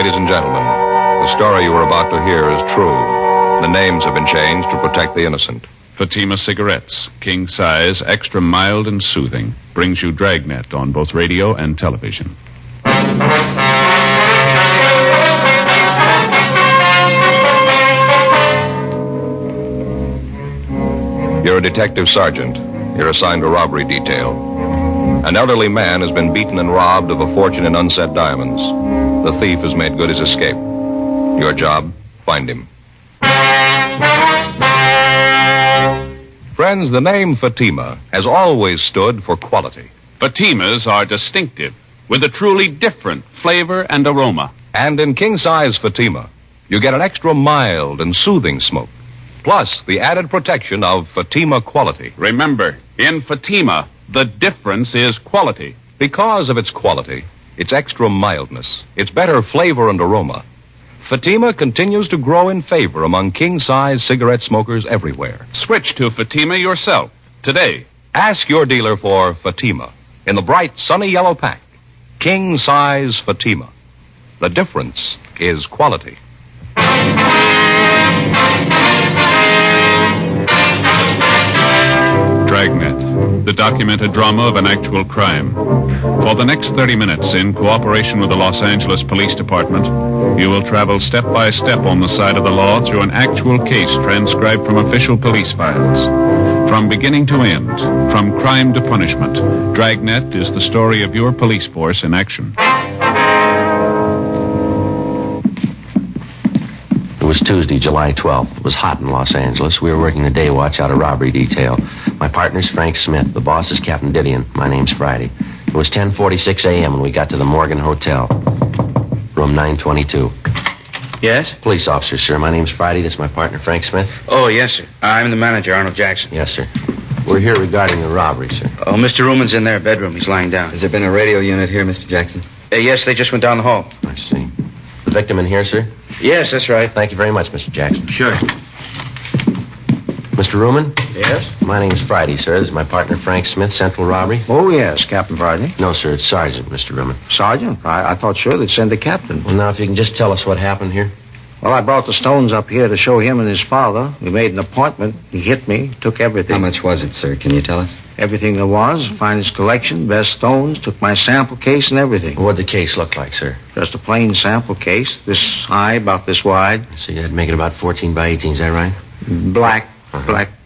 ladies and gentlemen, the story you are about to hear is true. The names have been changed to protect the innocent. Fatima Cigarettes, king size, extra mild and soothing, brings you Dragnet on both radio and television. You're a detective sergeant. You're assigned to robbery detail. An elderly man has been beaten and robbed of a fortune in unset diamonds. The thief has made good his escape. Your job, find him. Friends, the name Fatima has always stood for quality. Fatimas are distinctive, with a truly different flavor and aroma. And in king-size Fatima, you get an extra mild and soothing smoke, plus the added protection of Fatima quality. Remember, in Fatima, the difference is quality. Because of its quality, its extra mildness, its better flavor and aroma, Fatima continues to grow in favor among king-size cigarette smokers everywhere. Switch to Fatima yourself today. Ask your dealer for Fatima in the bright, sunny yellow pack. King-size Fatima. The difference is quality. Dragnet, the documented drama of an actual crime. For the next 30 minutes, in cooperation with the Los Angeles Police Department, you will travel step by step on the side of the law through an actual case transcribed from official police files. From beginning to end, from crime to punishment, Dragnet is the story of your police force in action. It was Tuesday, July 12th. It was hot in Los Angeles. We were working the day watch out of robbery detail. My partner's Frank Smith. The boss is Captain Didion. My name's Friday. It was 10:46 a.m. when we got to the Morgan Hotel. Room 922. Yes? Police officer, sir. My name's Friday. That's my partner, Frank Smith. Oh, yes, sir. I'm the manager, Arnold Jackson. Yes, sir. We're here regarding the robbery, sir. Oh, Mr. Ruman's in their bedroom. He's lying down. Has there been a radio unit here, Mr. Jackson? Yes, they just went down the hall. I see. The victim in here, sir? Yes, that's right. Thank you very much, Mr. Jackson. Sure. Mr. Ruman? Yes? My name's Friday, sir. This is my partner, Frank Smith, Central Robbery. Oh, yes, Captain Friday. No, sir, it's Sergeant, Mr. Ruman. Sergeant? I thought sure they'd send a captain. Well, now, if you can just tell us what happened here. Well, I brought the stones up here to show him and his father. We made an appointment. He hit me, took everything. How much was it, sir? Can you tell us? Everything there was. Finest collection, best stones, took my sample case and everything. What'd the case look like, sir? Just a plain sample case, this high, about this wide. So you had to make it about 14 by 18, is that right?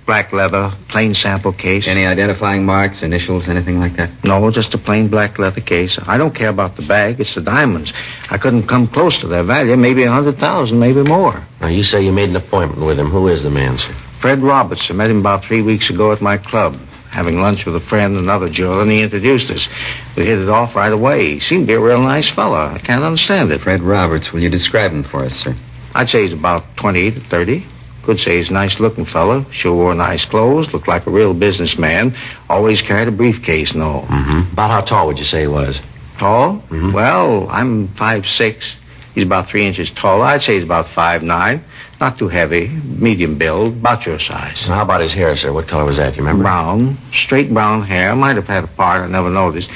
Black leather, plain sample case. Any identifying marks, initials, anything like that? No, just a plain black leather case. I don't care about the bag. It's the diamonds. I couldn't come close to their value. Maybe 100,000, maybe more. Now, you say you made an appointment with him. Who is the man, sir? Fred Roberts. I met him about 3 weeks ago at my club. Having lunch with a friend, another jeweler, and he introduced us. We hit it off right away. He seemed to be a real nice fella. I can't understand it. Fred Roberts. Will you describe him for us, sir? I'd say he's about 28 to 30. Could say he's a nice-looking fellow. Sure wore nice clothes. Looked like a real businessman. Always carried a briefcase and all. Mm-hmm. About how tall would you say he was? Tall? Mm-hmm. Well, I'm 5'6". He's about 3 inches taller. I'd say he's about 5'9". Not too heavy. Medium build. About your size. Now, how about his hair, sir? What color was that? You remember? Brown. Straight brown hair. Might have had a part. I never noticed.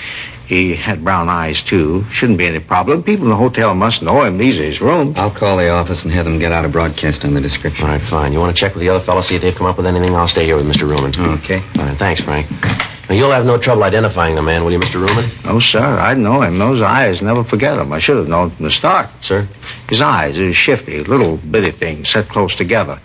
He had brown eyes, too. Shouldn't be any problem. People in the hotel must know him. These are his rooms. I'll call the office and have them get out a broadcast on the description. All right, fine. You want to check with the other fellows, see if they've come up with anything? I'll stay here with Mr. Ruman. Okay. Fine. Thanks, Frank. Now, you'll have no trouble identifying the man, will you, Mr. Ruman? No, sir. I'd know him. Those eyes, never forget them. I should have known from the start. Sir? His eyes are shifty, little bitty things set close together.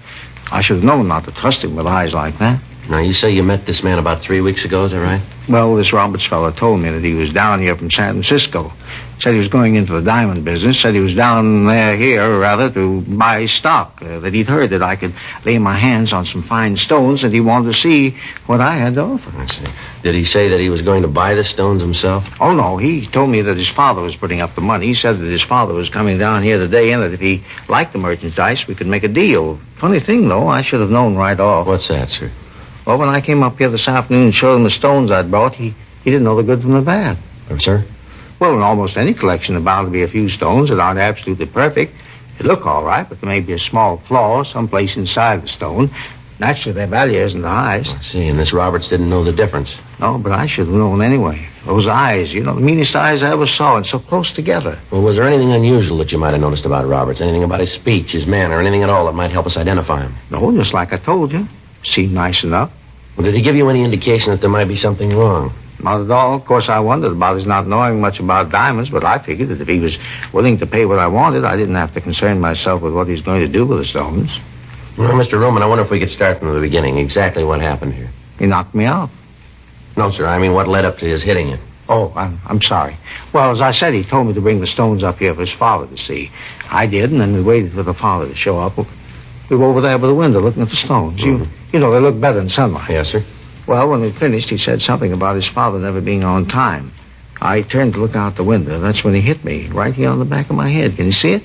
I should have known not to trust him with eyes like that. Now, you say you met this man about 3 weeks ago, is that right? Well, this Roberts fellow told me that he was down here from San Francisco. Said he was going into the diamond business. Said he was down here, to buy stock. That he'd heard that I could lay my hands on some fine stones, and he wanted to see what I had to offer. I see. Did he say that he was going to buy the stones himself? Oh, no. He told me that his father was putting up the money. He said that his father was coming down here today, and that if he liked the merchandise, we could make a deal. Funny thing, though, I should have known right off. What's that, sir? Well, when I came up here this afternoon and showed him the stones I'd brought, he didn't know the good from the bad. Sir? Well, in almost any collection, there are bound to be a few stones that aren't absolutely perfect. They look all right, but there may be a small flaw someplace inside the stone. Naturally, their value isn't the highest. I see, and this Roberts didn't know the difference. No, but I should have known anyway. Those eyes, the meanest eyes I ever saw, and so close together. Well, was there anything unusual that you might have noticed about Roberts? Anything about his speech, his manner, anything at all that might help us identify him? No, just like I told you. Seemed nice enough. Well, did he give you any indication that there might be something wrong? Not at all. Of course, I wondered about his not knowing much about diamonds, but I figured that if he was willing to pay what I wanted, I didn't have to concern myself with what he's going to do with the stones. Well, Mr. Ruman, I wonder if we could start from the beginning. Exactly what happened here. He knocked me out. No, sir. I mean, what led up to his hitting you? Oh, I'm sorry. Well, as I said, he told me to bring the stones up here for his father to see. I did, and then we waited for the father to show up. We were over there by the window looking at the stones. Mm-hmm. You know, they look better in sunlight. Yes, sir. Well, when we finished, he said something about his father never being on time. I turned to look out the window. That's when he hit me, right here on the back of my head. Can you see it?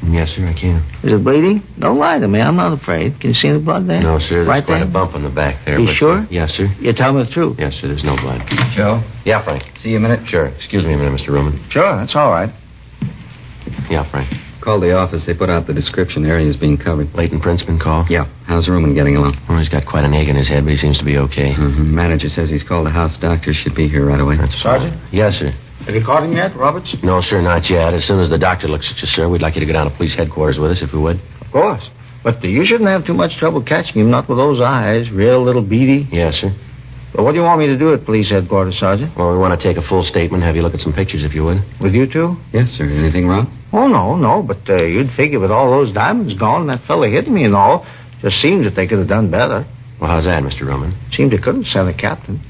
Yes, sir, I can. Is it bleeding? Don't lie to me. I'm not afraid. Can you see any blood there? No, sir. There's right quite there? a bump on the back there. You but, sure? Yes, sir. You tell me the truth. Yes, sir. There's no blood. Joe, Yeah, Frank. see you a minute. Sure. Excuse me a minute, Mr. Ruman. Sure, that's all right. Yeah, Frank. Called the office. They put out the description. The area's being covered. Leighton Prince been called? Yeah. How's Ruman getting along? Well, he's got quite an egg in his head, but he seems to be okay. Mm-hmm. Manager says he's called the house doctor. Should be here right away. That's Sergeant? fine. Yes, sir. Have you caught him yet, Roberts? No, sir, not yet. As soon as the doctor looks at you, sir, we'd like you to go down to police headquarters with us, if you would. Of course. But you shouldn't have too much trouble catching him, not with those eyes. Real little beady. Yes, sir. But what do you want me to do at police headquarters, Sergeant? Well, we want to take a full statement, have you look at some pictures, if you would. With you two? Yes, sir. Anything wrong? Oh, no. But you'd figure with all those diamonds gone, that fella hit me and all, just seems that they could have done better. Well, how's that, Mr. Ruman? Seemed they could have sent a captain.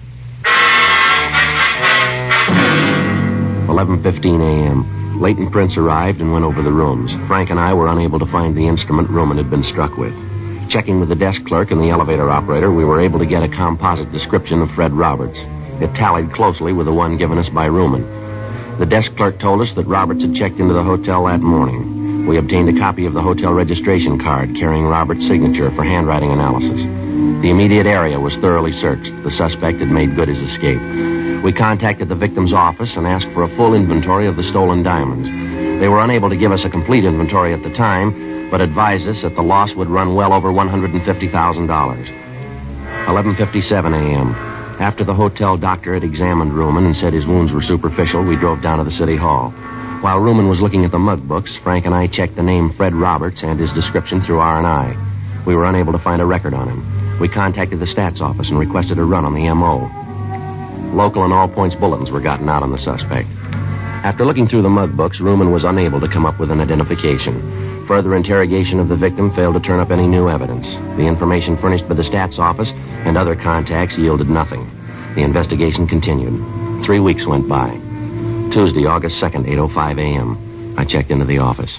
11:15 a.m. Leighton Prince arrived and went over the rooms. Frank and I were unable to find the instrument Ruman had been struck with. Checking with the desk clerk and the elevator operator, we were able to get a composite description of Fred Roberts. It tallied closely with the one given us by Ruman. The desk clerk told us that Roberts had checked into the hotel that morning. We obtained a copy of the hotel registration card carrying Roberts' signature for handwriting analysis. The immediate area was thoroughly searched. The suspect had made good his escape. We contacted the victim's office and asked for a full inventory of the stolen diamonds. They were unable to give us a complete inventory at the time, but advised us that the loss would run well over $150,000. 11:57 a.m. After the hotel doctor had examined Ruman and said his wounds were superficial, we drove down to the city hall. While Ruman was looking at the mug books, Frank and I checked the name Fred Roberts and his description through R&I. We were unable to find a record on him. We contacted the stats office and requested a run on the M.O. Local and all points bulletins were gotten out on the suspect. After looking through the mug books, Ruman was unable to come up with an identification. Further interrogation of the victim failed to turn up any new evidence. The information furnished by the stats office and other contacts yielded nothing. The investigation continued. 3 weeks went by. Tuesday, August 2nd, 8:05 a.m. I checked into the office.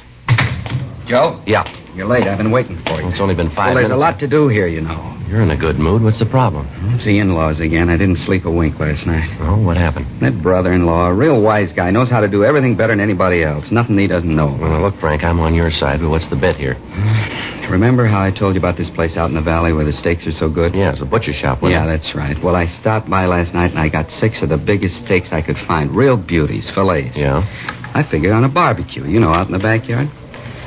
Joe? Yeah. You're late. I've been waiting for you. It's only been 5 Well, minutes. there's a lot to do here, you know. You're in a good mood. What's the problem? It's the in-laws again. I didn't sleep a wink last night. Oh, what happened? That brother-in-law, a real wise guy, knows how to do everything better than anybody else. Nothing he doesn't know. Well, look, Frank, I'm on your side, but what's the bet here? Remember how I told you about this place out in the valley where the steaks are so good? Yeah, it's a butcher shop, wasn't Yeah, it? that's right. Well, I stopped by last night and I got 6 of the biggest steaks I could find. Real beauties, fillets. Yeah? I figured on a barbecue, you know, out in the backyard.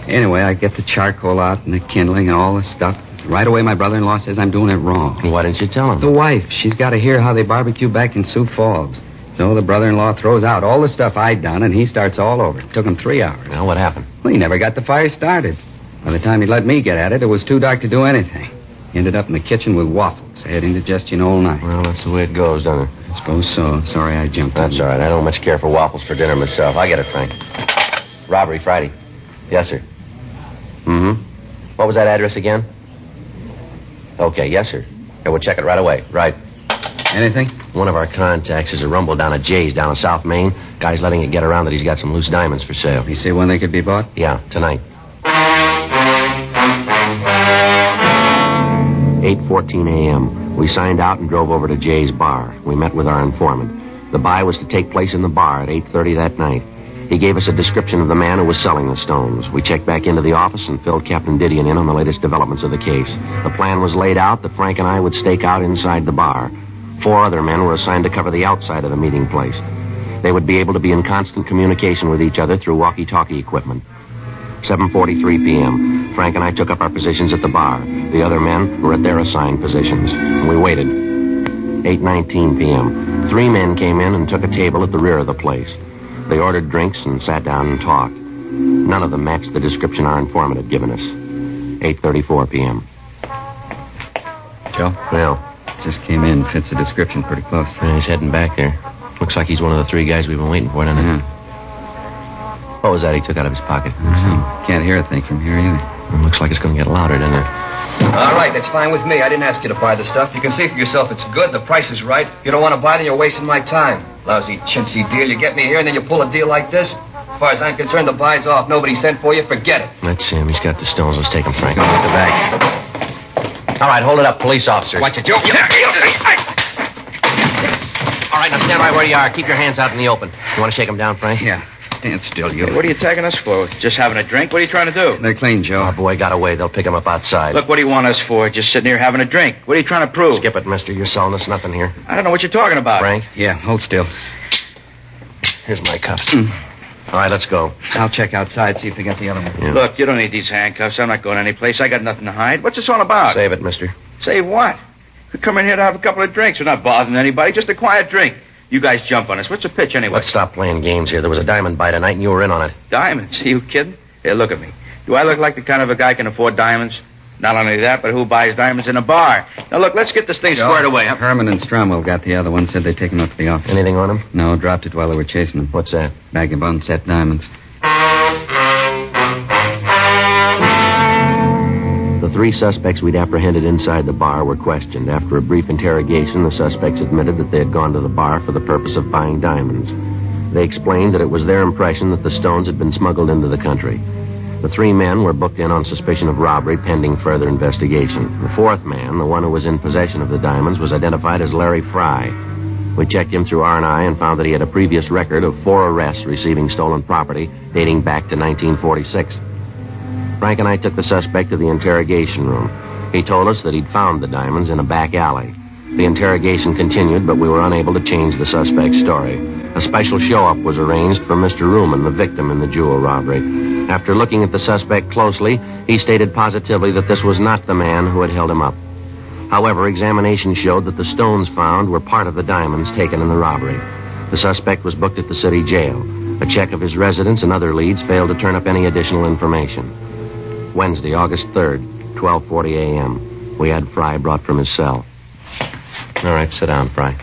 Anyway, I get the charcoal out and the kindling and all the stuff. Right away, my brother-in-law says I'm doing it wrong. Why didn't you tell him? The wife, she's got to hear how they barbecue back in Sioux Falls. So the brother-in-law throws out all the stuff I'd done, and he starts all over. It took him 3 hours. Now, what happened? Well, he never got the fire started. By the time he let me get at it, it was too dark to do anything. He ended up in the kitchen with waffles. I had indigestion all night. Well, that's the way it goes, doesn't it? I suppose so. Sorry I jumped in. That's all right. I don't much care for waffles for dinner myself. I get it, Frank. Robbery Friday. Yes, sir. Mm-hmm. What was that address again? Okay, yes, sir. Okay, we'll check it right away. Right. Anything? One of our contacts is a rumble down at Jay's down in South Main. Guy's letting it get around that he's got some loose diamonds for sale. You see when they could be bought? Yeah, tonight. 8:14 a.m. We signed out and drove over to Jay's bar. We met with our informant. The buy was to take place in the bar at 8:30 that night. He gave us a description of the man who was selling the stones. We checked back into the office and filled Captain Didion in on the latest developments of the case. The plan was laid out that Frank and I would stake out inside the bar. 4 other men were assigned to cover the outside of the meeting place. They would be able to be in constant communication with each other through walkie-talkie equipment. 7:43 p.m. Frank and I took up our positions at the bar. The other men were at their assigned positions. We waited. 8:19 p.m. 3 men came in and took a table at the rear of the place. They ordered drinks and sat down and talked. None of them matched the description our informant had given us. 8:34 p.m. Joe? Well, Just came in. Fits the description pretty close. he's heading back there. Looks like he's one of the 3 guys we've been waiting for, doesn't it? Yeah. What was that he took out of his pocket? Can't hear a thing from here either. Looks like it's going to get louder, doesn't it? All right, that's fine with me. I didn't ask you to buy the stuff. You can see for yourself it's good, the price is right. If you don't want to buy, then you're wasting my time. Lousy chintzy deal. You get me here, and then you pull a deal like this? As far as I'm concerned, the buy's off. Nobody sent for you. Forget it. That's him. He's got the stones. Let's take him, Frank. Get the bag. All right, hold it up, police officers. Watch it, Joe. All right, now stand right where you are. Keep your hands out in the open. You want to shake him down, Frank? Yeah. Stand still, you. What are you tagging us for? Just having a drink? What are you trying to do? They're clean, Joe. Our boy got away. They'll pick him up outside. Look, what do you want us for? Just sitting here having a drink. What are you trying to prove? Skip it, mister. You're selling us nothing here. I don't know what you're talking about. Frank, Yeah, hold still. here's my cuffs. All right, let's go. I'll check outside, see if they got the other one. Yeah. Look, you don't need these handcuffs. I'm not going anyplace. I got nothing to hide. What's this all about? Save it, mister. Save what? We come in here to have a couple of drinks. We're not bothering anybody. Just a quiet drink. You guys jump on us. What's the pitch anyway? Let's stop playing games here. There was a diamond buy tonight, and you were in on it. Diamonds? Are you kidding? Here, look at me. Do I look like the kind of a guy who can afford diamonds? Not only that, but who buys diamonds in a bar? Now, look, let's get this thing squared away. Huh? Herman and Stromwell got the other one. Said they'd taken him up to the office. Anything on him? No, dropped it while they were chasing him. What's that? Bag of unset diamonds. The 3 suspects we'd apprehended inside the bar were questioned. After a brief interrogation, the suspects admitted that they had gone to the bar for the purpose of buying diamonds. They explained that it was their impression that the stones had been smuggled into the country. The 3 men were booked in on suspicion of robbery pending further investigation. The 4th man, the one who was in possession of the diamonds, was identified as Larry Fry. We checked him through R&I and found that he had a previous record of 4 arrests receiving stolen property dating back to 1946. Frank and I took the suspect to the interrogation room. He told us that he'd found the diamonds in a back alley. The interrogation continued, but we were unable to change the suspect's story. A special show-up was arranged for Mr. Ruman, the victim in the jewel robbery. After looking at the suspect closely, he stated positively that this was not the man who had held him up. However, examination showed that the stones found were part of the diamonds taken in the robbery. The suspect was booked at the city jail. A check of his residence and other leads failed to turn up any additional information. Wednesday, August 3rd, 12:40 a.m. We had Fry brought from his cell. All right, sit down, Fry.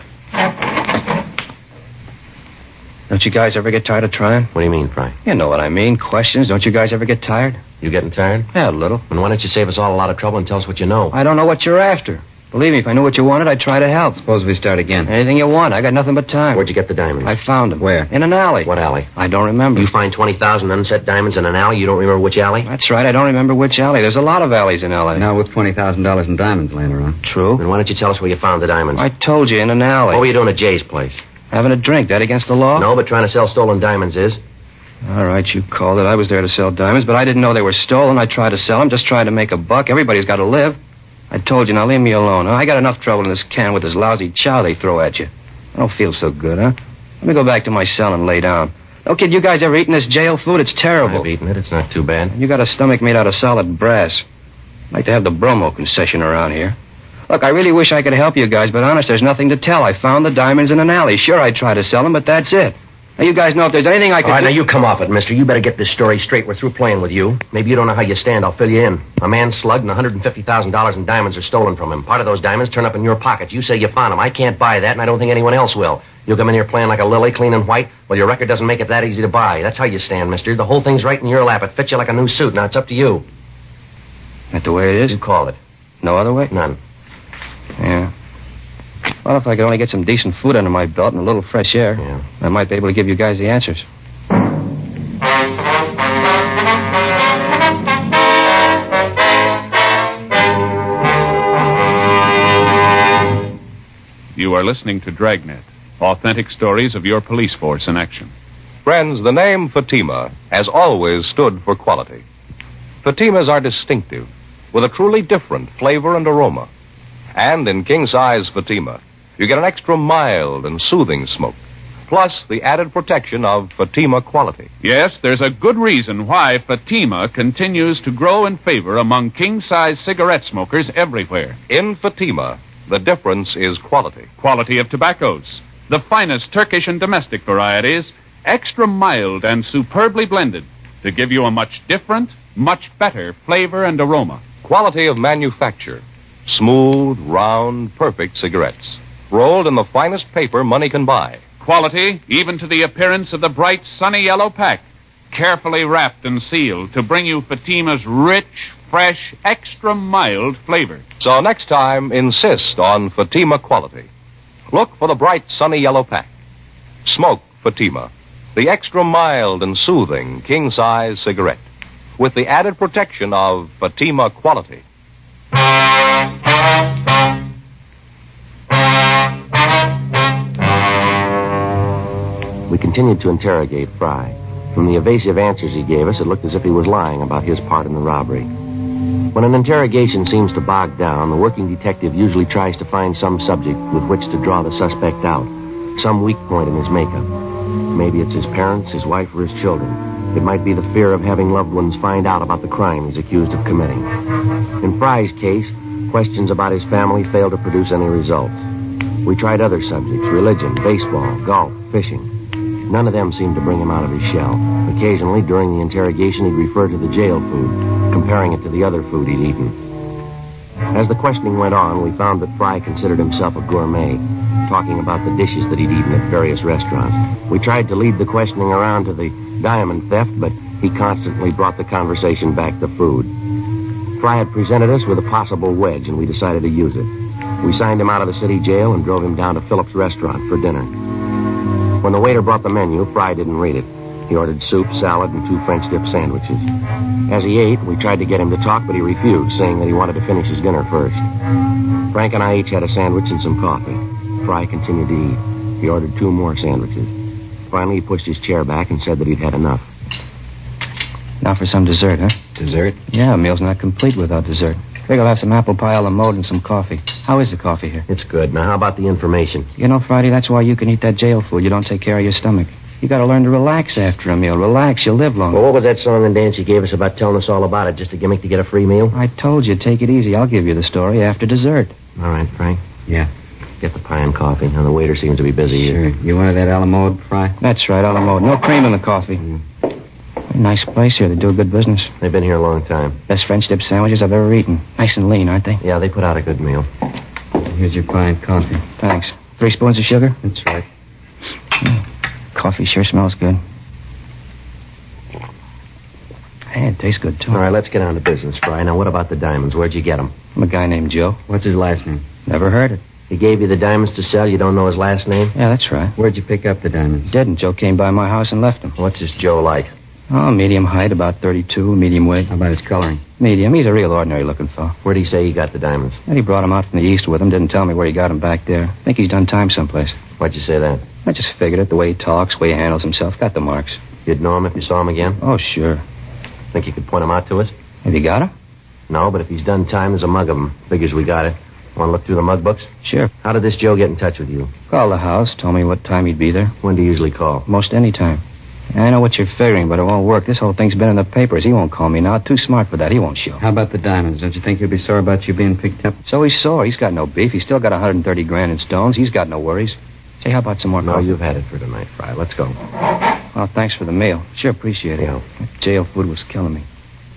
Don't you guys ever get tired of trying? What do you mean, Fry? You know what I mean. Questions. Don't you guys ever get tired? You getting tired? Yeah, a little. Then why don't you save us all a lot of trouble and tell us what you know? I don't know what you're after. Believe me, if I knew what you wanted, I'd try to help. Suppose we start again. Anything you want. I got nothing but time. Where'd you get the diamonds? I found them. Where? In an alley. What alley? I don't remember. You find 20,000 unset diamonds in an alley? You don't remember which alley? That's right. I don't remember which alley. There's a lot of alleys in L.A. Now with $20,000 in diamonds laying around. True. Then why don't you tell us where you found the diamonds? I told you, in an alley. What were you doing at Jay's place? Having a drink. That against the law? No, but trying to sell stolen diamonds is. All right, you called it. I was there to sell diamonds, but I didn't know they were stolen. I tried to sell them, just trying to make a buck. Everybody's got to live. I told you, now leave me alone. Huh? I got enough trouble in this can with this lousy chow they throw at you. I don't feel so good, huh? Let me go back to my cell and lay down. Oh, kid, you guys ever eaten this jail food? It's terrible. I've eaten it. It's not too bad. You got a stomach made out of solid brass. I'd like to have the bromo concession around here. Look, I really wish I could help you guys, but honest, there's nothing to tell. I found the diamonds in an alley. Sure, I'd try to sell them, but that's it. Now, you guys know if there's anything I could All right, do... now you come off it, mister. You better get this story straight. We're through playing with you. Maybe you don't know how you stand. I'll fill you in. A man slugged and $150,000 in diamonds are stolen from him. Part of those diamonds turn up in your pocket. You say you found them. I can't buy that, and I don't think anyone else will. You'll come in here playing like a lily, clean and white. Well, your record doesn't make it that easy to buy. That's how you stand, mister. The whole thing's right in your lap. It fits you like a new suit. Now, it's up to you. That the way it is? You call it. No other way? None. Yeah. Well, if I could only get some decent food under my belt and a little fresh air, I might be able to give you guys the answers. You are listening to Dragnet, authentic stories of your police force in action. Friends, the name Fatima has always stood for quality. Fatimas are distinctive, with a truly different flavor and aroma. And in king-size Fatima, you get an extra mild and soothing smoke, plus the added protection of Fatima quality. Yes, there's a good reason why Fatima continues to grow in favor among king-size cigarette smokers everywhere. In Fatima, the difference is quality. Quality of tobaccos. The finest Turkish and domestic varieties, extra mild and superbly blended to give you a much different, much better flavor and aroma. Quality of manufacture. Smooth, round, perfect cigarettes. Rolled in the finest paper money can buy. Quality, even to the appearance of the bright, sunny yellow pack. Carefully wrapped and sealed to bring you Fatima's rich, fresh, extra mild flavor. So next time, insist on Fatima quality. Look for the bright, sunny yellow pack. Smoke Fatima, the extra mild and soothing king-size cigarette, with the added protection of Fatima quality. We continued to interrogate Fry. From the evasive answers he gave us, it looked as if he was lying about his part in the robbery. When an interrogation seems to bog down, the working detective usually tries to find some subject with which to draw the suspect out, some weak point in his makeup. Maybe it's his parents, his wife, or his children. It might be the fear of having loved ones find out about the crime he's accused of committing. In Fry's case, questions about his family failed to produce any results. We tried other subjects, religion, baseball, golf, fishing. None of them seemed to bring him out of his shell. Occasionally, during the interrogation, he'd refer to the jail food, comparing it to the other food he'd eaten. As the questioning went on, we found that Fry considered himself a gourmet, talking about the dishes that he'd eaten at various restaurants. We tried to lead the questioning around to the diamond theft, but he constantly brought the conversation back to food. Fry had presented us with a possible wedge, and we decided to use it. We signed him out of the city jail and drove him down to Phillips' restaurant for dinner. When the waiter brought the menu, Fry didn't read it. He ordered soup, salad, and 2 French dip sandwiches. As he ate, we tried to get him to talk, but he refused, saying that he wanted to finish his dinner first. Frank and I each had a sandwich and some coffee. Fry continued to eat. He ordered 2 more sandwiches. Finally, he pushed his chair back and said that he'd had enough. Now for some dessert, huh? Dessert? Yeah, a meal's not complete without dessert. Figure I'll have some apple pie a la mode and some coffee. How is the coffee here? It's good. Now, how about the information? You know, Friday, that's why you can eat that jail food. You don't take care of your stomach. You got to learn to relax after a meal. Relax, you'll live longer. Well, what was that song and dance you gave us about telling us all about it? Just a gimmick to get a free meal? I told you, take it easy. I'll give you the story after dessert. All right, Frank. Yeah. Get the pie and coffee. Now, the waiter seems to be busy. Sure. You wanted that a la mode, Fry? That's right, a la mode. No cream in the coffee. Nice place here. They do a good business. They've been here a long time. Best French dip sandwiches I've ever eaten. Nice and lean, aren't they? Yeah, they put out a good meal. Here's your pie and coffee. Thanks. 3 spoons of sugar? That's right. Coffee sure smells good. Hey, it tastes good, too. All right, let's get on to business, Fry. Now, what about the diamonds? Where'd you get them? From a guy named Joe. What's his last name? Never heard it. He gave you the diamonds to sell. You don't know his last name? Yeah, that's right. Where'd you pick up the diamonds? Didn't. Joe came by my house and left them. What's this Joe like? Oh, medium height, about 32, medium weight. How about his coloring? Medium. He's a real ordinary-looking fellow. Where'd he say he got the diamonds? And he brought them out from the east with him. Didn't tell me where he got them back there. I think he's done time someplace. Why'd you say that? I just figured it. The way he talks, the way he handles himself. Got the marks. You'd know him if you saw him again? Oh, sure. Think you could point him out to us? Have you got him? No, but if he's done time, there's a mug of him. Figures we got it. Want to look through the mug books? Sure. How did this Joe get in touch with you? Called the house. Told me what time he'd be there. When do you usually call? Most any time. I know what you're figuring, but it won't work. This whole thing's been in the papers. He won't call me now. Too smart for that. He won't show. How about the diamonds? Don't you think he'll be sore about you being picked up? So he's sore. He's got no beef. He's still got 130 grand in stones. He's got no worries. Say, how about some more No, coffee? you've had it for tonight, Fry. Let's go. Well, thanks for the meal. Sure appreciate it. Yeah. That jail food was killing me.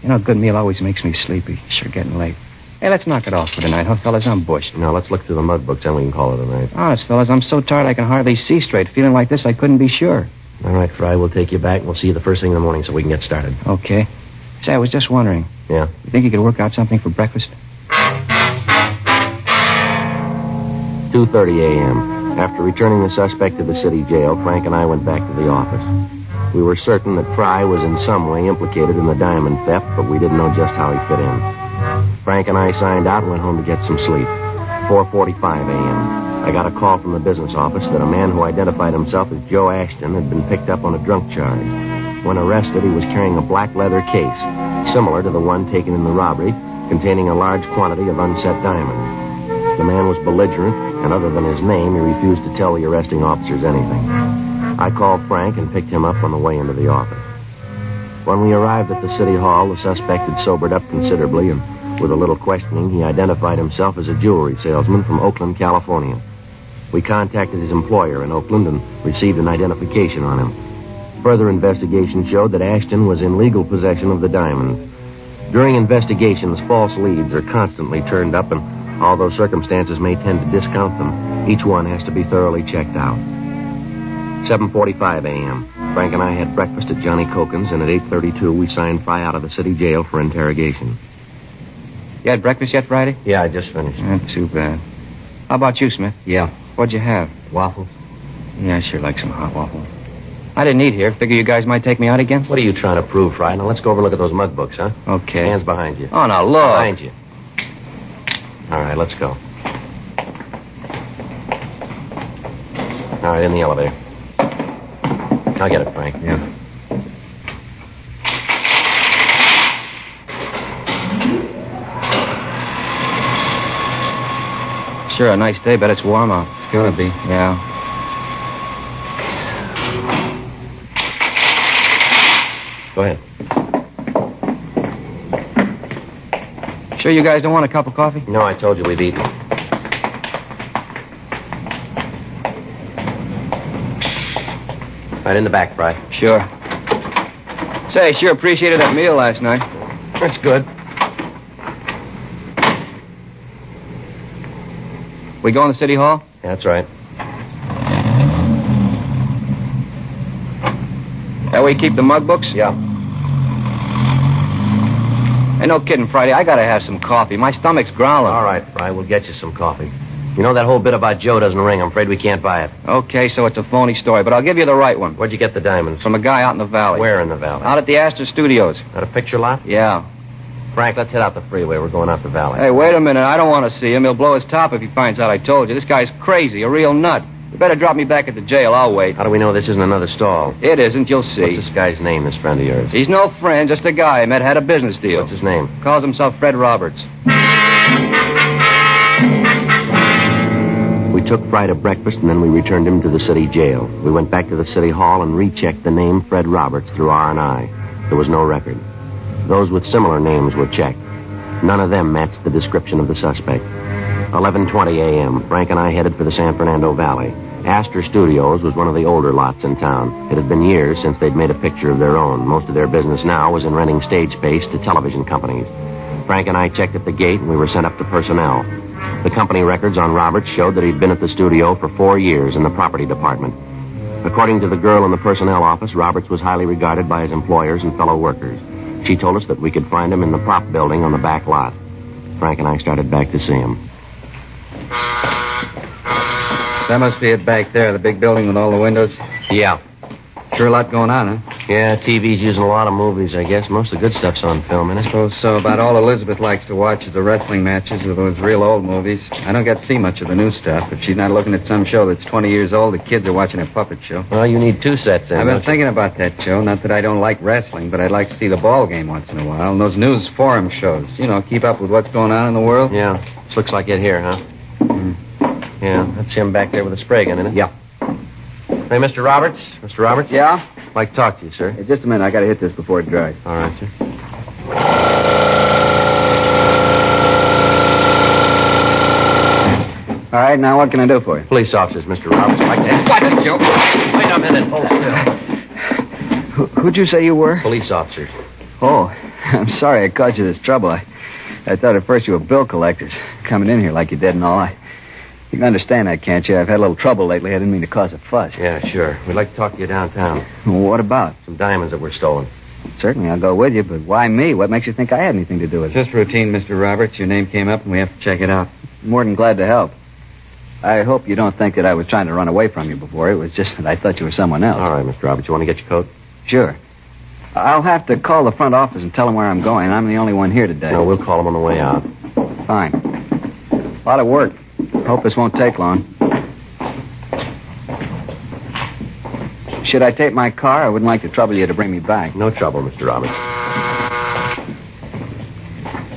You know, a good meal always makes me sleepy. Sure getting late. Hey, let's knock it off for tonight, huh, fellas? I'm bushed. Now, let's look through the mug books, then we can call it a night. Honest, fellas, I'm so tired I can hardly see straight. Feeling like this, I couldn't be sure. All right, Fry, we'll take you back, and we'll see you the first thing in the morning so we can get started. Okay. Say, I was just wondering. Yeah? You think you could work out something for breakfast? 2:30 a.m. After returning the suspect to the city jail, Frank and I went back to the office. We were certain that Fry was in some way implicated in the diamond theft, but we didn't know just how he fit in. Frank and I signed out and went home to get some sleep. 4:45 a.m. I got a call from the business office that a man who identified himself as Joe Ashton had been picked up on a drunk charge. When arrested, he was carrying a black leather case, similar to the one taken in the robbery, containing a large quantity of unset diamonds. The man was belligerent, and other than his name, he refused to tell the arresting officers anything. I called Frank and picked him up on the way into the office. When we arrived at the city hall, the suspect had sobered up considerably, and with a little questioning, he identified himself as a jewelry salesman from Oakland, California. We contacted his employer in Oakland and received an identification on him. Further investigation showed that Ashton was in legal possession of the diamonds. During investigations, false leads are constantly turned up, and although circumstances may tend to discount them, each one has to be thoroughly checked out. 7:45 a.m. Frank and I had breakfast at Johnny Cokin's, and at 8:32 we signed Fry out of the city jail for interrogation. You had breakfast yet, Friday? Yeah, I just finished. Not too bad. How about you, Smith? Yeah. What'd you have? Waffles? Yeah, I sure like some hot waffles. I didn't eat here. Figure you guys might take me out again? What are you trying to prove, Fry? Now let's go over and look at those mug books, huh? Okay. Hands behind you. Oh, now look. Behind you. All right, let's go. All right, in the elevator. I'll get it, Frank. Yeah. Sure, a nice day. Bet it's warm out. It's gonna be. Yeah. Go ahead. Sure you guys don't want a cup of coffee? No, I told you we've eaten. Right in the back, Fry. Sure. Say, sure appreciated that meal last night. That's good. We going to City Hall? Yeah, that's right. That way you keep the mug books? Yeah. Hey, no kidding, Friday. I gotta have some coffee. My stomach's growling. All right, Fry, we'll get you some coffee. You know that whole bit about Joe doesn't ring. I'm afraid we can't buy it. Okay, so it's a phony story, but I'll give you the right one. Where'd you get the diamonds? From a guy out in the valley. Where in the valley? Out at the Astor Studios. At a picture lot? Yeah. Frank, let's head out the freeway. We're going out the valley. Hey, wait a minute. I don't want to see him. He'll blow his top if he finds out I told you. This guy's crazy, a real nut. You better drop me back at the jail. I'll wait. How do we know this isn't another stall? It isn't. You'll see. What's this guy's name, this friend of yours? He's no friend, just a guy I met, had a business deal. What's his name? Calls himself Fred Roberts. We took Fry to breakfast, and then we returned him to the city jail. We went back to the city hall and rechecked the name Fred Roberts through R&I. There was no record. Those with similar names were checked. None of them matched the description of the suspect. 11:20 a.m., Frank and I headed for the San Fernando Valley. Astor Studios was one of the older lots in town. It had been years since they'd made a picture of their own. Most of their business now was in renting stage space to television companies. Frank and I checked at the gate, and we were sent up to personnel. The company records on Roberts showed that he'd been at the studio for 4 years in the property department. According to the girl in the personnel office, Roberts was highly regarded by his employers and fellow workers. She told us that we could find him in the prop building on the back lot. Frank and I started back to see him. That must be it back there, the big building with all the windows. Yeah. Sure a lot going on, huh? Yeah, TV's using a lot of movies, I guess. Most of the good stuff's on film, isn't it? Suppose so. About all Elizabeth likes to watch is the wrestling matches or those real old movies. I don't get to see much of the new stuff. If she's not looking at some show that's 20 years old, the kids are watching a puppet show. Well, you need 2 sets then. I've been thinking about that, Joe. Not that I don't like wrestling, but I'd like to see the ball game once in a while. And those news forum shows. You know, keep up with what's going on in the world. Yeah. This looks like it here, huh? Yeah, that's him back there with a spray gun, isn't it? Yeah. Hey, Mr. Roberts? Mr. Roberts? Yeah? I'd like to talk to you, sir. Hey, just a minute. I got to hit this before it dries. All right, sir. All right, now what can I do for you? Police officers, Mr. Roberts. I'd like to... What, Joe? Wait a minute. Hold still. Who'd you say you were? Police officers. Oh, I'm sorry I caused you this trouble. I thought at first you were bill collectors coming in here like you did and all. You can understand that, can't you? I've had a little trouble lately. I didn't mean to cause a fuss. Yeah, sure. We'd like to talk to you downtown. Well, what about? Some diamonds that were stolen. Certainly, I'll go with you, but why me? What makes you think I had anything to do with it? Just routine, Mr. Roberts. Your name came up, and we have to check it out. More than glad to help. I hope you don't think that I was trying to run away from you before. It was just that I thought you were someone else. All right, Mr. Roberts. You want to get your coat? Sure. I'll have to call the front office and tell them where I'm going. I'm the only one here today. No, we'll call them on the way out. Fine. A lot of work. Hope this won't take long. Should I take my car? I wouldn't like to trouble you to bring me back. No trouble, Mr. Roberts.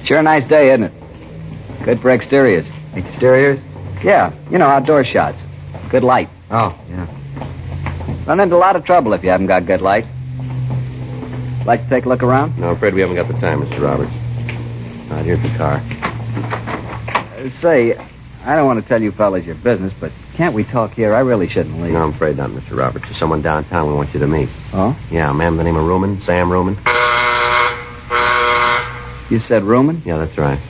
Sure a nice day, isn't it? Good for exteriors. Exteriors? Yeah, you know, outdoor shots. Good light. Oh, yeah. Run into a lot of trouble if you haven't got good light. Like to take a look around? No, I'm afraid we haven't got the time, Mr. Roberts. All right, here's the car. Say, I don't want to tell you fellas your business, but can't we talk here? I really shouldn't leave. No, I'm afraid not, Mr. Roberts. There's someone downtown we want you to meet. Oh? Yeah, a man by the name of Ruman, Sam Ruman. You said Ruman? Yeah, that's right.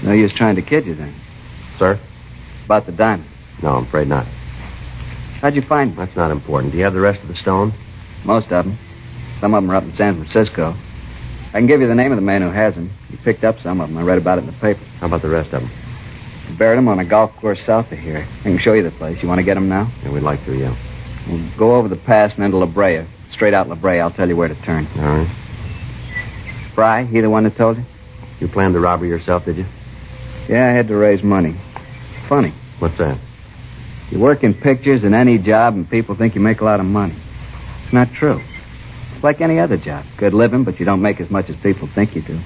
No use trying to kid you then. Sir? About the diamond. No, I'm afraid not. How'd you find them? That's not important. Do you have the rest of the stone? Most of them. Some of them are up in San Francisco. I can give you the name of the man who has them. He picked up some of them. I read about it in the paper. How about the rest of them? He buried them on a golf course south of here. I can show you the place. You want to get them now? Yeah, we'd like to, yeah. We'll go over the pass and into La Brea. Straight out La Brea. I'll tell you where to turn. All right. Fry, he the one that told you? You planned the robbery yourself, did you? Yeah, I had to raise money. Funny. What's that? You work in pictures and any job and people think you make a lot of money. It's not true. It's like any other job. Good living, but you don't make as much as people think you do.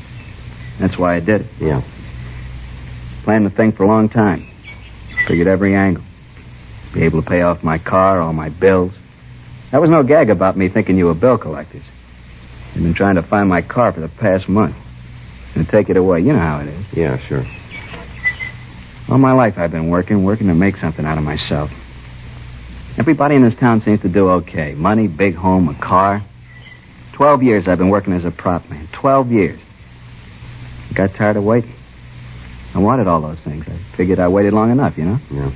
That's why I did it. Yeah. Planned the thing for a long time. Figured every angle. Be able to pay off my car, all my bills. That was no gag about me thinking you were bill collectors. I've been trying to find my car for the past month. And take it away. You know how it is. Yeah, sure. All my life I've been working to make something out of myself. Everybody in this town seems to do okay. Money, big home, a car. 12 years I've been working as a prop man. 12 years. I got tired of waiting. I wanted all those things. I figured I waited long enough, you know? Yeah.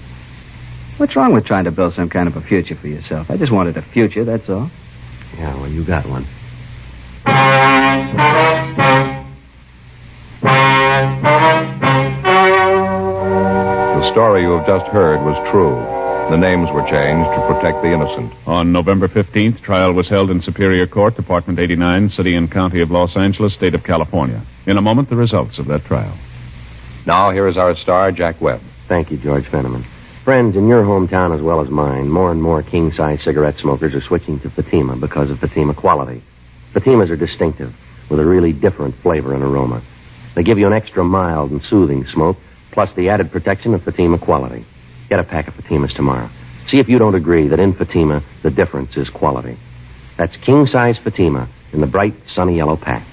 What's wrong with trying to build some kind of a future for yourself? I just wanted a future, that's all. Yeah, well, you got one. The story you have just heard was true. The names were changed to protect the innocent. On November 15th, trial was held in Superior Court, Department 89, City and County of Los Angeles, State of California. In a moment, the results of that trial. Now, here is our star, Jack Webb. Thank you, George Fenneman. Friends, in your hometown as well as mine, more and more king-size cigarette smokers are switching to Fatima because of Fatima quality. Fatimas are distinctive, with a really different flavor and aroma. They give you an extra mild and soothing smoke, plus the added protection of Fatima quality. Get a pack of Fatimas tomorrow. See if you don't agree that in Fatima, the difference is quality. That's king-size Fatima in the bright, sunny yellow pack.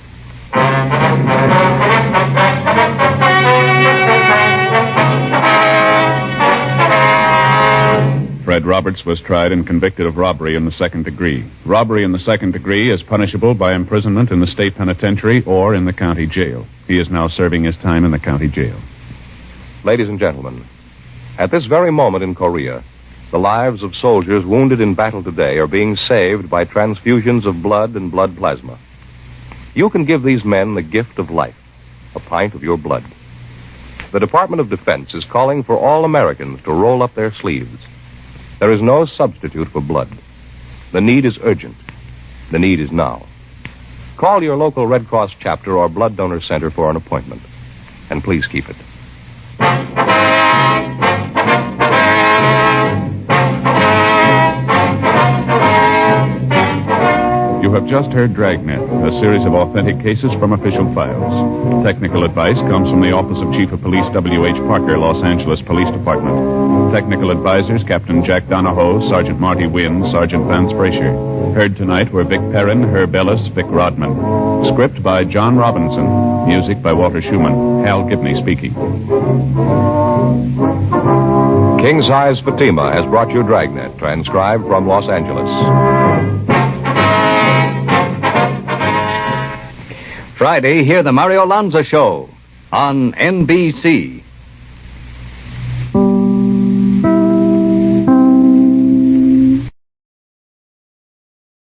Fred Roberts was tried and convicted of robbery in the second degree. Robbery in the second degree is punishable by imprisonment in the state penitentiary or in the county jail. He is now serving his time in the county jail. Ladies and gentlemen, at this very moment in Korea, the lives of soldiers wounded in battle today are being saved by transfusions of blood and blood plasma. You can give these men the gift of life, a pint of your blood. The Department of Defense is calling for all Americans to roll up their sleeves. There is no substitute for blood. The need is urgent. The need is now. Call your local Red Cross chapter or blood donor center for an appointment. And please keep it. You have just heard Dragnet, a series of authentic cases from official files. Technical advice comes from the Office of Chief of Police W.H. Parker, Los Angeles Police Department. Technical advisors Captain Jack Donahoe, Sergeant Marty Wynn, Sergeant Vance Frazier. Heard tonight were Vic Perrin, Herb Ellis, Vic Rodman. Script by John Robinson. Music by Walter Schumann. Hal Gibney speaking. King Size Fatima has brought you Dragnet, transcribed from Los Angeles. Friday, hear the Mario Lanza Show on NBC.